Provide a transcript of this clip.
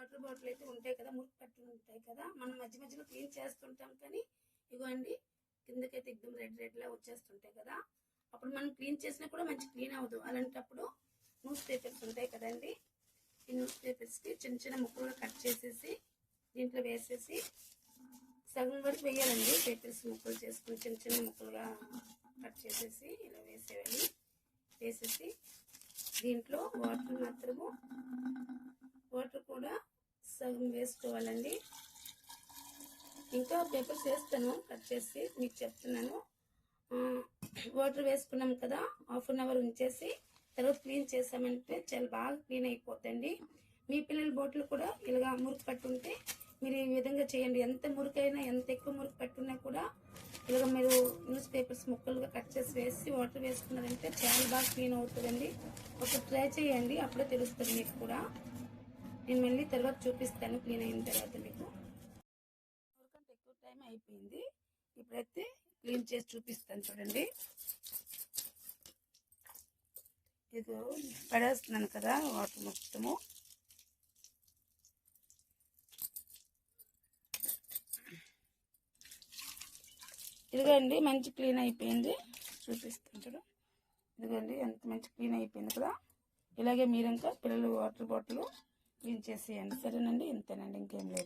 Water bottle అయితే ఉంటాయి కదా, మురికి పట్టులు ఉంటాయి కదా, మనం మధ్య మధ్యలో క్లీన్ చేస్తుంటాం. కానీ ఇగోండి కిందకైతే ఎగ్దం రెడ్ లా వచ్చేస్తుంటాయి కదా, అప్పుడు మనం క్లీన్ చేసినా కూడా మంచి క్లీన్ అవ్వదు. అలాంటప్పుడు న్యూస్ పేపర్స్ ఉంటాయి కదండి, ఈ న్యూస్ పేపర్స్కి చిన్న చిన్న ముక్కలుగా కట్ చేసేసి దీంట్లో వేసేసి సగం వరకు వేయాలండి. పేపర్స్ ముక్కలు చేసుకుని చిన్న చిన్న ముక్కలుగా కట్ చేసేసి ఇలా వేసేయాలి. వేసేసి దీంట్లో వాటర్ కూడా సగం వేసుకోవాలండి. ఇంకా పేపర్స్ వేస్తాను కట్ చేసి మీకు చెప్తున్నాను. వాటర్ వేసుకున్నాం కదా, హాఫ్ అన్ అవర్ ఉంచేసి తర్వాత క్లీన్ చేసామంటే చాలా బాగా క్లీన్ అయిపోతుంది. మీ పిల్లల బాటిల్ కూడా ఇలాగా మురికి పట్టుంటే మీరు ఈ విధంగా చేయండి. ఎంత మురికైనా ఎంత ఎక్కువ మురికి పట్టున్నా కూడా ఇలాగ మీరు న్యూస్ పేపర్స్ ముక్కలుగా కట్ చేసి వేసి వాటర్ వేసుకున్నారంటే చాలా బాగా క్లీన్ అవుతుందండి. ఒకటి ట్రై చేయండి, అప్పుడే తెలుస్తుంది మీకు కూడా. నేను మళ్ళీ తర్వాత చూపిస్తాను క్లీన్ అయిన తర్వాత మీకు. ఎవరికంటే ఎక్కువ టైం అయిపోయింది, ఇప్పుడైతే క్లీన్ చేసి చూపిస్తాను చూడండి. ఇది పడేస్తున్నాను కదా వాటర్ మొత్తము. ఇదిగోండి మంచి క్లీన్ అయిపోయింది, చూపిస్తాను చూడు. ఇదిగోండి ఎంత మంచి క్లీన్ అయిపోయింది కదా. ఇలాగే మీరు ఇంకా పిల్లలు వాటర్ బాటిల్ క్లీన్ చేసేయండి. సరేనండి, ఇంతేనండి, ఇంకేం లేదు.